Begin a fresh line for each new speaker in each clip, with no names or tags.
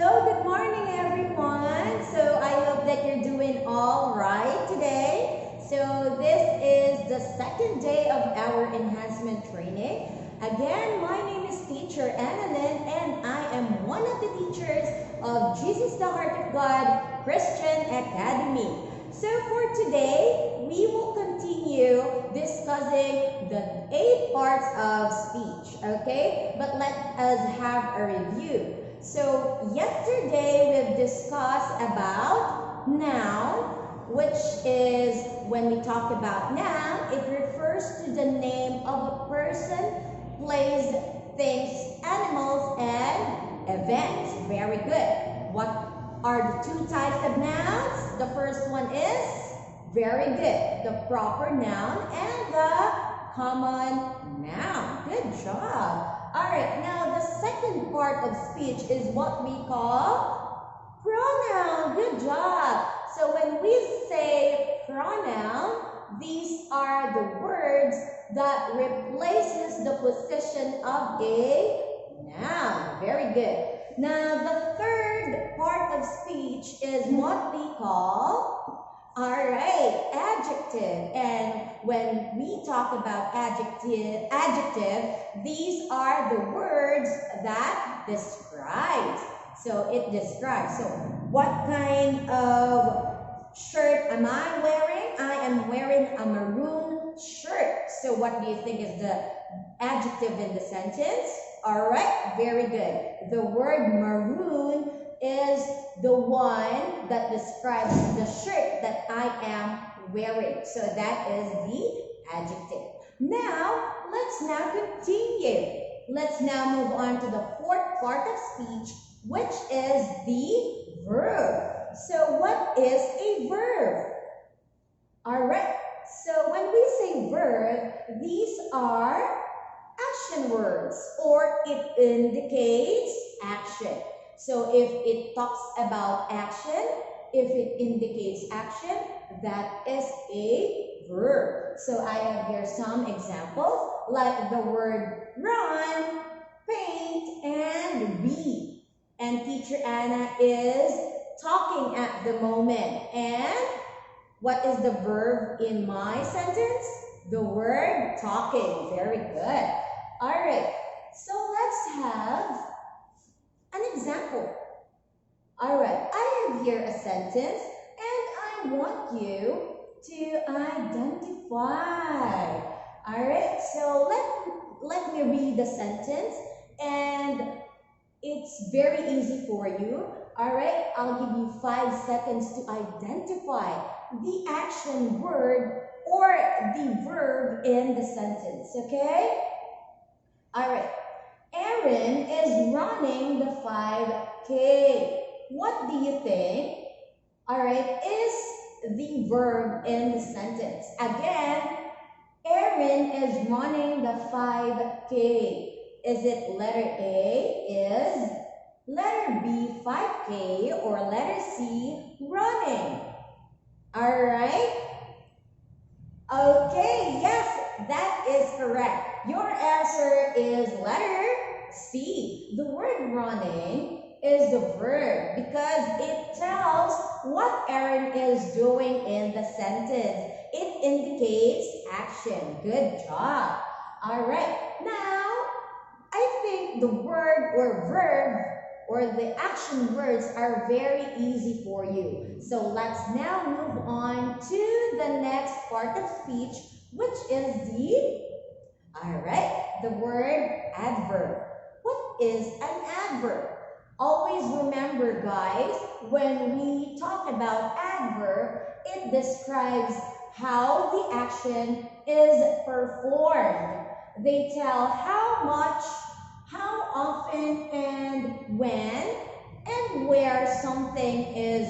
Hello, good morning everyone. So I hope that you're doing all right today. So this is the second day of our enhancement training. Again, my name is Teacher Annalyn and I am one of the teachers of Jesus the Heart of God Christian Academy. So for today, we will continue discussing the 8 parts of speech, okay? But let us have a review. So yesterday we've discussed about noun, which is when we talk about noun, it refers to the name of a person, place, things, animals, and events. Very good. What are the 2 types of nouns? The first one is very good, the proper noun and the common noun. Good job. Alright, now the second part of speech is what we call pronoun. Good job. So when we say pronoun, these are the words that replaces the position of a noun. Very good. Now the third part of speech is what we call adjective. And when we talk about adjective, these are the words that describes. So it describes. So what kind of shirt am I wearing? I am wearing a maroon shirt. So what do you think is the adjective in the sentence? All right, very good. The word maroon is the one that describes the shirt that I am wearing. So that is the adjective. Now, let's now continue. Let's now move on to the fourth part of speech, which is the verb. So what is a verb? All right. So when we say verb, these are action words, or it indicates action. So if it talks about action, if it indicates action, that is a verb. So I have here some examples, like the word run, paint, and be. And Teacher Anna is talking at the moment. And what is the verb in my sentence? The word talking. Very good. All right. So let's have an example. All right, I have here a sentence and I want you to identify. All right, so let me read the sentence and it's very easy for you. All right, I'll give you 5 seconds to identify the action word or the verb in the sentence, okay? All right. Aaron is running the 5K. What do you think, all right, is the verb in the sentence? Again, Aaron is running the 5K. Is it letter A is, letter B 5K, or letter C running? All right. Okay, yes, that is correct. Your answer is letter C. The word running is the verb because it tells what Aaron is doing in the sentence. It indicates action. Good job. All right. Now, I think the word or verb or the action words are very easy for you. So let's now move on to the next part of speech, which is the word adverb. What is an adverb? Always remember, guys, when we talk about adverb, it describes how the action is performed. They tell how much, how often, and when, and where something is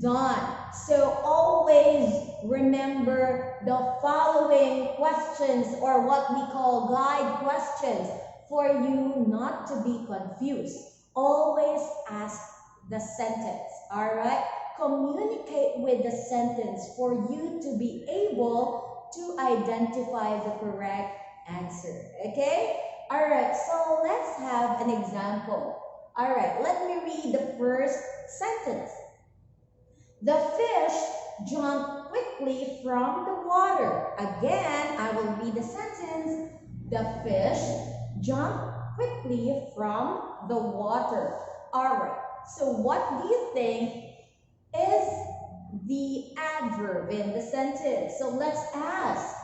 done. So always remember the following questions, or what we call guide questions, for you not to be confused. Always ask the sentence, all right? Communicate with the sentence for you to be able to identify the correct answer, okay? All right, so let's have an example. All right, let me read the first sentence. The fish jumped quickly from the water. Again, I will read the sentence. The fish jumped quickly from the water. All right, so what do you think is the adverb in the sentence? So let's ask,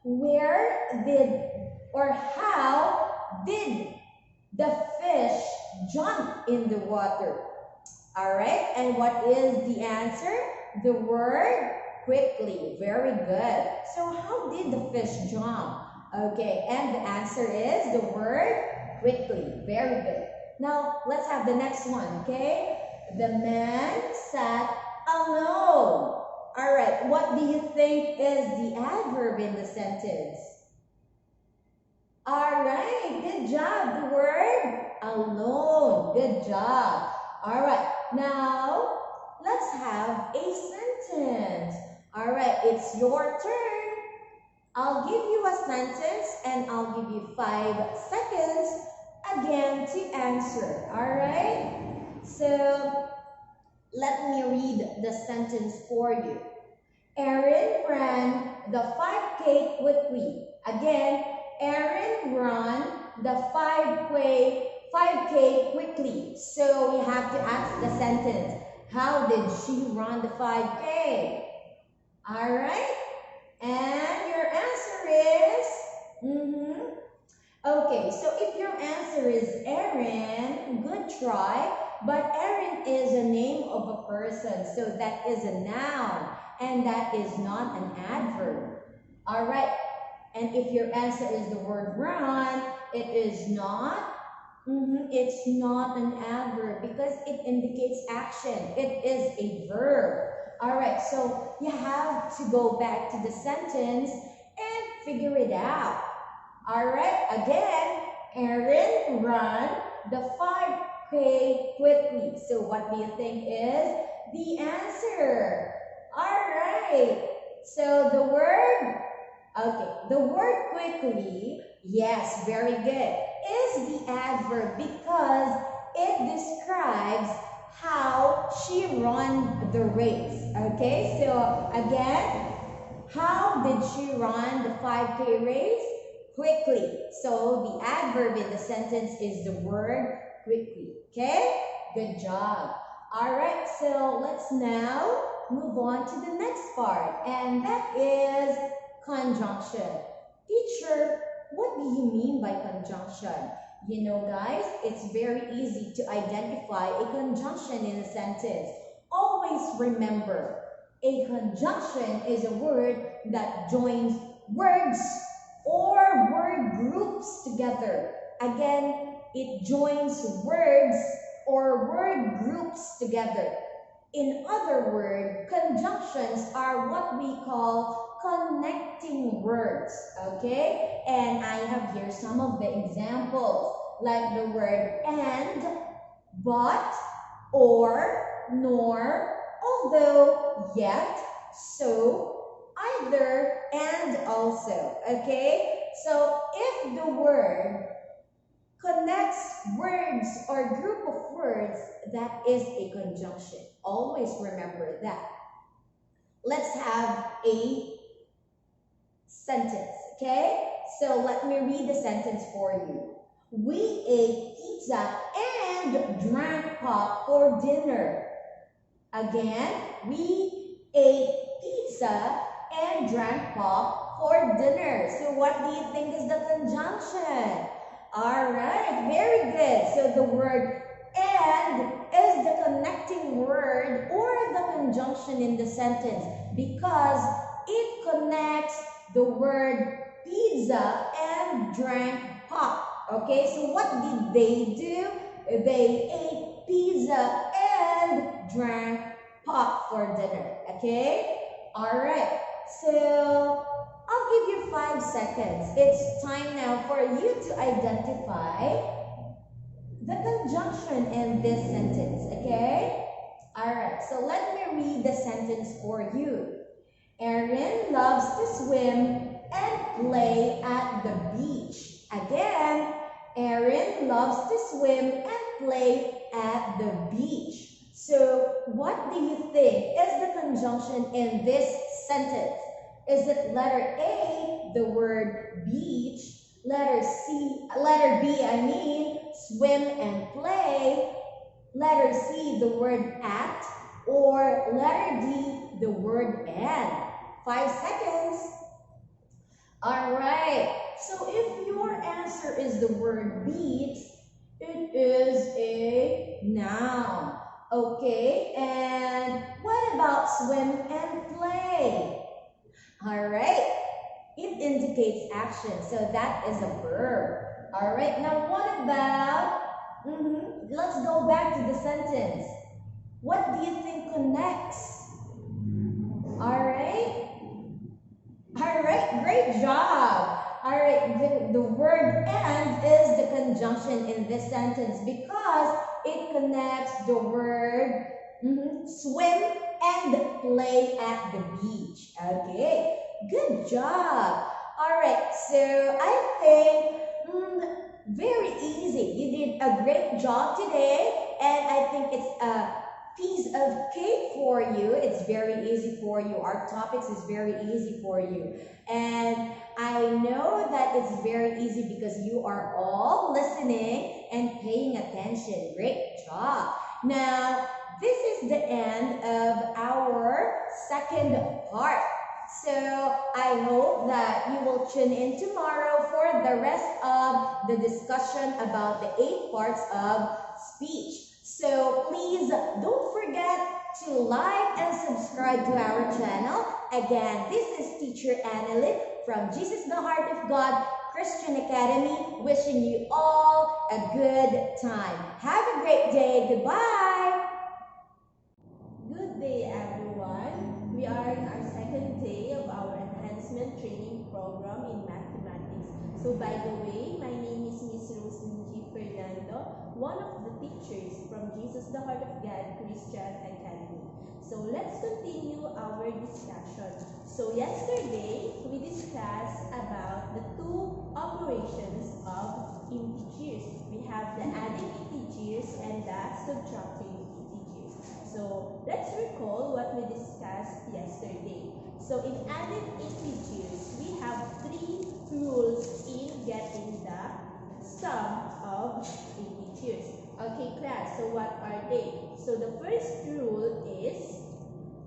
where did or how did the fish jump in the water? All right, and what is the answer? The word quickly. Very good. So how did the fish jump? Okay, and the answer is the word quickly. Very good. Now, let's have the next one, okay? The man sat alone. All right, what do you think is the adverb in the sentence? All right, good job. The word alone. Good job. All right, now let's have a sentence. All right, it's your turn. I'll give you a sentence and I'll give you 5 seconds again to answer. All right, so let me read the sentence for you. Aaron ran the 5K quickly. Again, Aaron ran the 5K quickly. So we have to ask the sentence. How did she run the 5K? All right. And your answer is? Okay, so if your answer is Aaron, good try. But Aaron is a name of a person. So that is a noun. And that is not an adverb. All right. And if your answer is the word run, it is not. It's not an adverb because it indicates action. It is a verb. All right, so you have to go back to the sentence and figure it out. All right, again, Aaron ran the 5K quickly. So what do you think is the answer? All right, so the word, the word quickly, yes, very good, is the adverb because it describes how she ran the race. Okay, so again, how did she run the 5K race? Quickly. So the adverb in the sentence is the word quickly. Okay, good job. All right, so let's now move on to the next part, and that is conjunction. Teacher, what do you mean by conjunction? You know, guys, it's very easy to identify a conjunction in a sentence. Always remember, a conjunction is a word that joins words or word groups together. Again, it joins words or word groups together. In other words, conjunctions are what we call connecting words, okay? And I have here some of the examples, like the word and, but, or, nor, although, yet, so, either, and also, okay? So, if the word connects words or group of words, that is a conjunction. Always remember that. Let's have a sentence, okay? So let me read the sentence for you. We ate pizza and drank pop for dinner. Again, we ate pizza and drank pop for dinner. So what do you think is the conjunction? All right, very good. So the word and is the connecting word or the conjunction in the sentence because it connects the word pizza and drank pop. Okay, so what did they do? They ate pizza and drank pop for dinner. Okay, all right. So I'll give you 5 seconds. It's time now for you to identify the conjunction in this sentence, okay? All right, so let me read the sentence for you. Aaron loves to swim and play at the beach. Again, Aaron loves to swim and play at the beach. So, what do you think is the conjunction in this sentence? Is it letter A, the word beach, letter B, I mean, swim and play, letter C, the word at, or letter D, the word and? 5 seconds. All right. So if your answer is the word beach, it is a noun. Okay. And what about swim and play? All right. It indicates action. So that is a verb. All right. Now what about, let's go back to the sentence. What do you think connects? All right. All right, great job. All right, the word and is the conjunction in this sentence because it connects the word swim and play at the beach. Okay, good job. All right, so I think very easy. You did a great job today, and I think it's a piece of cake for you. It's very easy for you. Our topics is very easy for you. And I know that it's very easy because you are all listening and paying attention. Great job. Now, this is the end of our second part. So I hope that you will tune in tomorrow for the rest of the discussion about the 8 parts of speech. So please don't forget to like and subscribe to our channel. Again, this is Teacher Annalyn from Jesus the Heart of God Christian Academy, wishing you all a good time. Have a great day. Goodbye.
Good day, everyone. We are in our second day of our enhancement training program in mathematics. So, by the way, my name is Miss Roslyn Fernando, one of the teachers from Jesus the Heart of God Christian Academy. So, let's continue our discussion. So, yesterday, we discussed about the 2 operations of integers. We have the adding integers and the subtracting integers. So, let's recall what we discussed yesterday. So, in added integers, we have 3 rules in getting the sum of integers. Okay, class, so what are they? So, the first rule is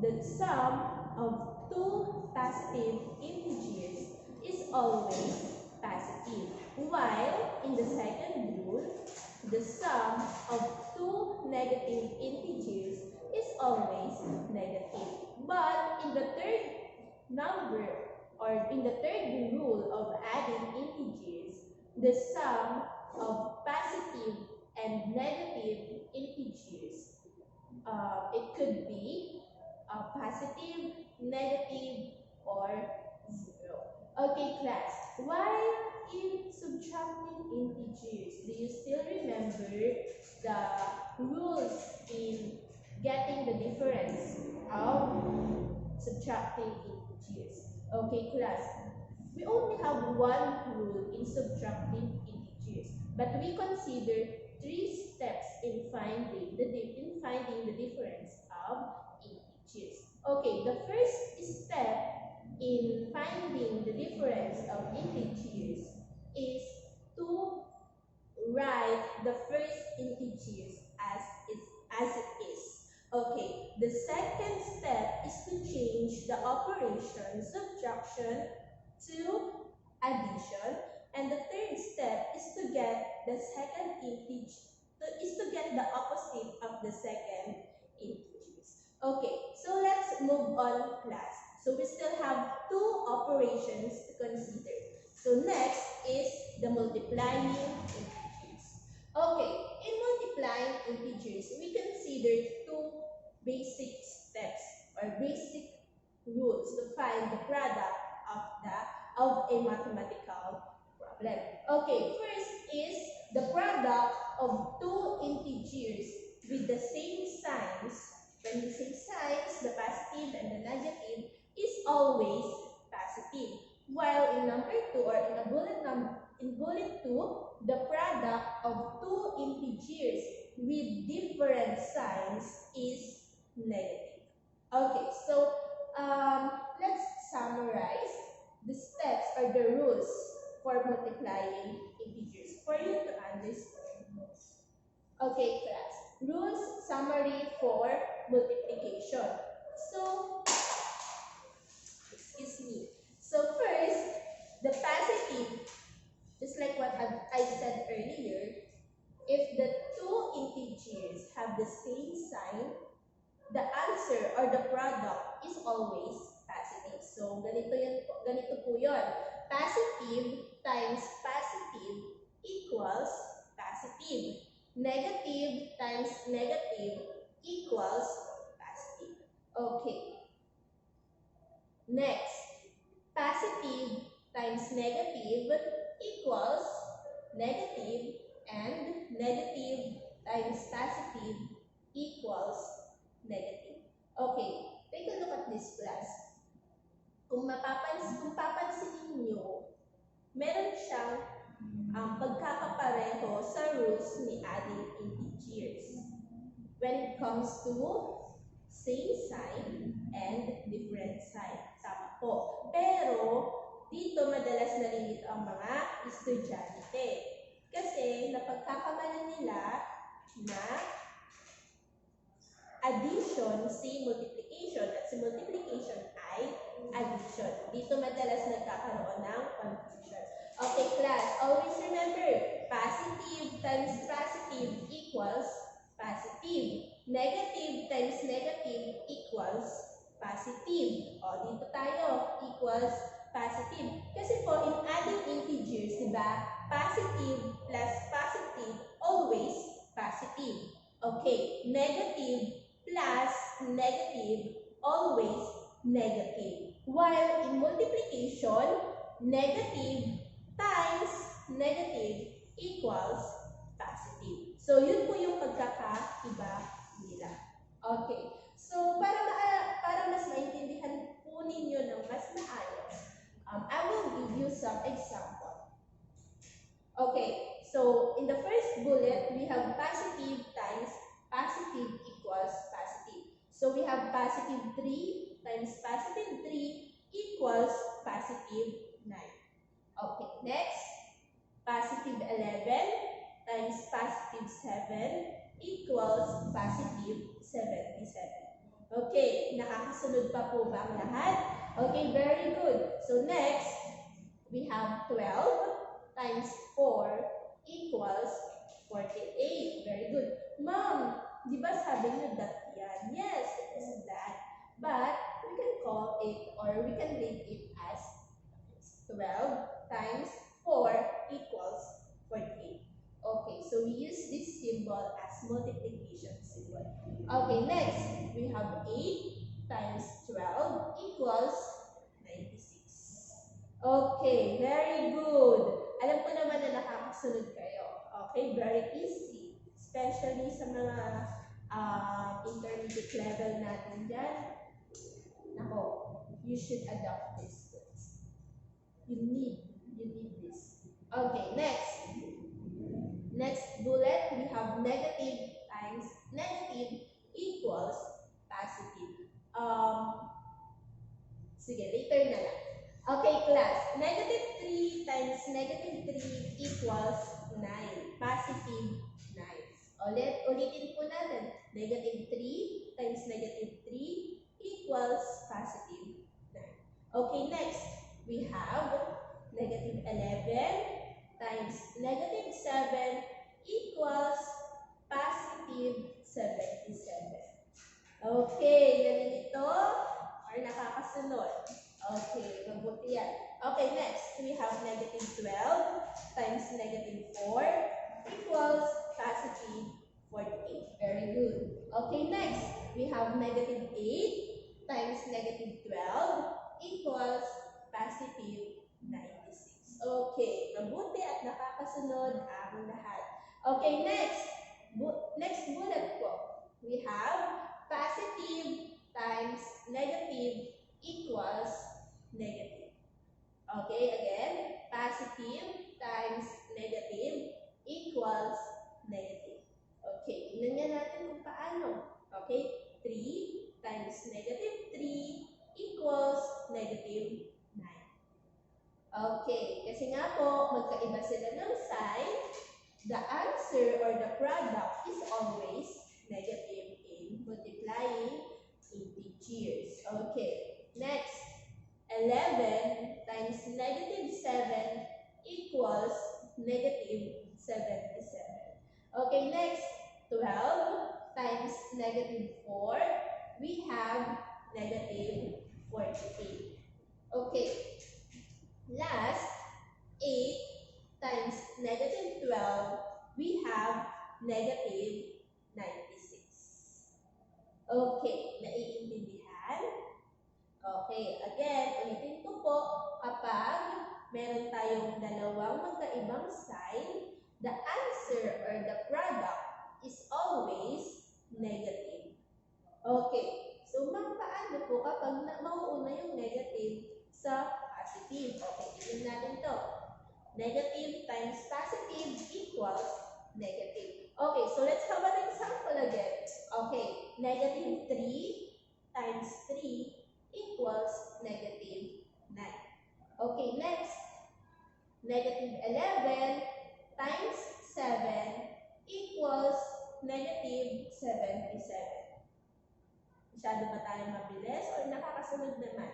the sum of 2 positive integers is always positive, while in the second rule, the sum of 2 negative integers is always negative. But in the third number, or in the third rule of adding integers, the sum of positive and negative integers, it could be positive, negative, or 0. Okay, class, while in subtracting integers, do you still remember the rules in getting the difference of subtracting integers? Okay, class, we only have one rule in subtracting integers, but we consider 3 steps in finding the difference of integers. Okay, the first step in finding the difference of integers is to write the first integers as it is. Okay, the second step is to change the operation subtraction to addition, and the third step is to get the second integer, is to get the opposite of the second integers. Okay, so let's move on, class. So we still have 2 operations to consider. So next is the multiplying integers. Okay, in multiplying integers, we consider 2 basic steps or basic rules to find the product of a mathematical problem. Okay, first is the product of 2 integers with the same signs. When we say signs, the positive and the negative is always positive. While in number 2 or in a bullet In bullet 2, the product of two integers with different signs is negative. Okay, so let's summarize the steps or the rules for multiplying integers for you to understand. Okay, class. Rules summary for multiplication. So, excuse me. So first, the positive, just like what I said earlier, if the two integers have the same sign, the answer or the product is always positive. So, ganito po yun. Positive times positive equals positive. Negative times negative equals positive. Okay. Next, positive times negative equals negative, and negative times positive equals negative. Okay, take a look at this class. Kung papansinin niyo, meron siyang pagkakapareho sa rules ni adding integers when it comes to same sign and different sign. Tama po. Pero, dito madalas nalilito ang mga estudyante. Kasi, napagkakamalan nila na addition si multiplication at si multiplication ay addition. Dito madalas nagkakaroon ng confusion. Okay, class. Always remember, positive times positive equals positive. Negative times negative equals positive. O, dito tayo, equals positive. Kasi po, in adding integers, di ba? Positive plus positive, always positive. Okay, negative plus negative, always negative. While in multiplication, negative times negative equals positive. So, yun po yung pagkakaiba nila. Okay. So, para mas maintindihan po ninyo ng mas maayos, I will give you some example. Okay. So, in the first bullet, we have positive times positive equals positive. So, we have positive 3 times positive 3 equals positive 9. Okay, next, positive 11 times positive 7 equals positive 77. Okay, nakakasunod pa po ba ang lahat? Okay, very good. So next, we have 12 times 4 equals 48. Very good. Ma'am, di ba sabi niyo that yan? Yes, it is that. But we can call it or we can rate it as 12 times 4 equals 48. Okay, so we use this symbol as multiplication symbol. Okay, next, we have 8 times 12 equals 96. Okay, very good. Alam ko naman na nakakasunod kayo. Okay, very easy. Especially sa mga intermediate level natin dyan. Nako, you should adopt this. You need this. Okay, next bullet, we have negative times negative equals positive. Sige, later na lang. Okay, class. Negative 3 times negative 3 equals 9. Positive 9. Ulitin po natin. Negative 3 times negative 3 equals positive 9. Okay, next. We have negative 11 times negative 7 equals positive 77. Okay, nalilito or nakakasunod? Okay, mabuti yan. Okay, next, we have negative 12 times negative 4 equals positive 48. Very good. Okay, next, we have negative 8 times negative 12 equals positive 96. Okay, mabuti at nakakasunod ang lahat. Okay, next bullet po. We have positive times negative equals negative. Okay, again, positive times Okay, kasi nga po, magkaiba sila ng sign. The answer or the product is always negative in multiplying integers. Okay, next. 11 times negative 7 equals negative 77. Okay, next. 12 times negative 4, we have negative 48. Okay, last, 8 times negative 12, we have negative 96. Okay, naiintindihan? Okay, again, ulitin ko po, kapag meron tayong dalawang magkaibang sign, the answer or the product is always negative. Okay, so paano po kapag mauuna yung negative sa positive? Okay, tignan natin to. Negative times positive equals negative. Okay, so let's have an example again. Okay, negative 3 times 3 equals negative 9. Okay, next. Negative 11 times 7 equals negative 77. Masyado ba tayo mabilis o nakakasunod naman?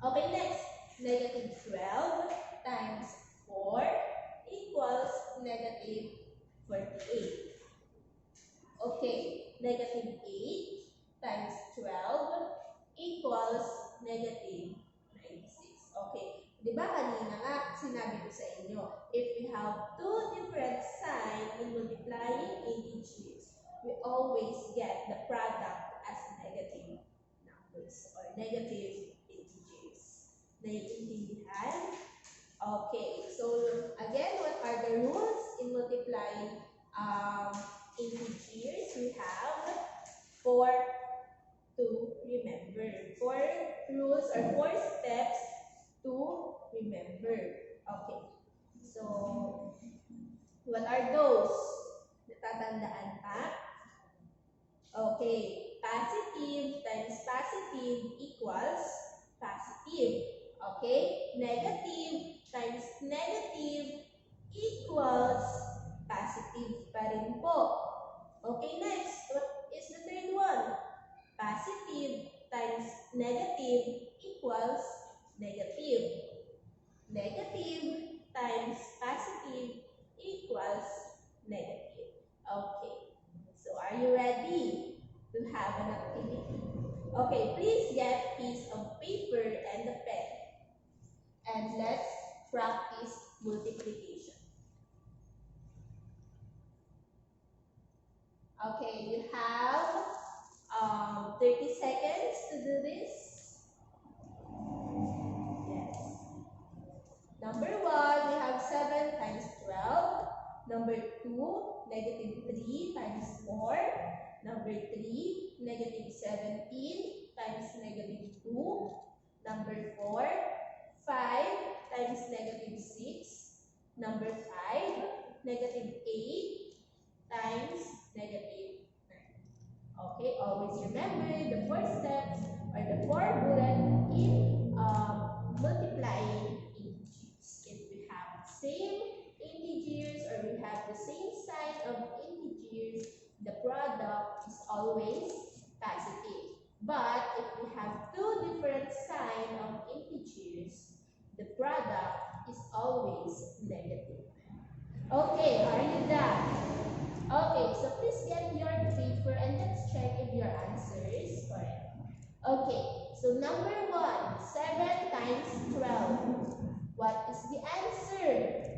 Okay, next. Negative 12 times 4 equals negative 48. Okay, negative 8 times 12 equals negative 96. Okay, di ba kanina nga sinabi ko sa inyo, if we have two different signs in multiplying integers, we always get the product as negative numbers or negative integers. Naiintindihan? Okay, so again, what are the rules in multiplying integers? We have 4 to remember. 4 rules or 4 steps to remember. Okay, so what are those? Natatandaan pa? Okay, positive times positive equals positive. Okay, negative times negative equals positive pa rin po. Okay, next, what is the third one? Positive times negative equals negative. Negative times positive equals negative. Okay, so are you ready to have an activity? Okay, please get a piece of paper and a pen. And let's practice multiplication. Okay, you have 30 seconds to do this. Yes. Number 1, we have 7 times 12. Number 2, negative 3 times 4. Number 3, negative 17 times negative 2. Number 4, 5 times negative 6. Number 5, negative 8 times negative 9. Okay, always remember the 4 steps or the 4 bullets in multiplying integers. If we have the same integers or we have the same sign of integers, the product is always positive. But if we have two different signs of integers, the product is always negative. Okay, are you done? Okay, so please get your paper and let's check if your answer is correct. Okay, so number 1, 7 times 12. What is the answer?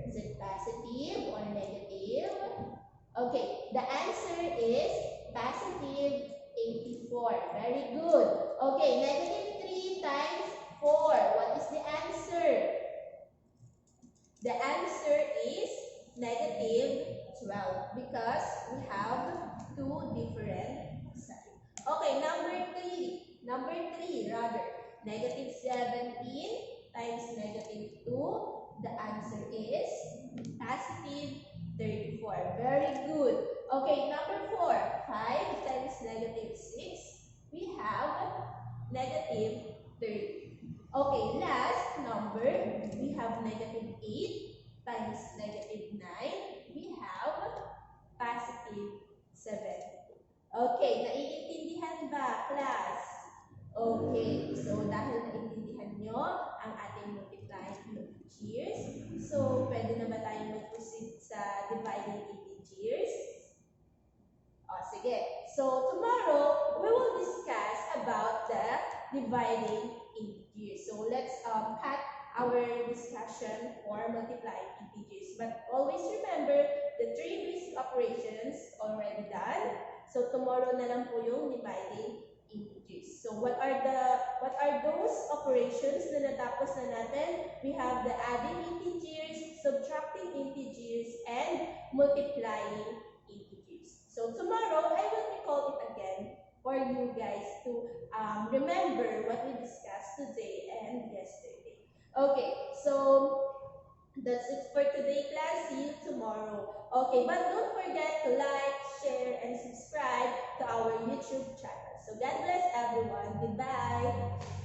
Is it positive or negative? Okay, the answer is positive 84. Very good. Okay, negative 3 times 4. What is the answer? The answer is negative 12 because we have two different signs. Okay, number 3 rather. Negative 17 times negative 2. The answer is positive 34. Very good. Okay, number 4. 5 times negative 6. We have negative 30. Okay, last number, we have negative 8 times negative 9, we have positive 7. Okay, naiintindihan ba, class? Okay, so dahil naiintindihan nyo ang ating multiplying integers, so pwede na ba tayong mag-proceed sa dividing integers? O, sige. So, tomorrow, we will discuss about the dividing integers. So, let's cut our discussion for multiplying integers. But always remember, the three basic operations already done. So, tomorrow na lang po yung dividing integers. So, what are those operations na natapos na natin? We have the adding integers, subtracting integers, and multiplying integers. So tomorrow, I will recall it again for you guys to remember what we discussed today and yesterday. Okay, so that's it for today, class. See you tomorrow. Okay, but don't forget to like, share, and subscribe to our YouTube channel. So God bless everyone. Goodbye.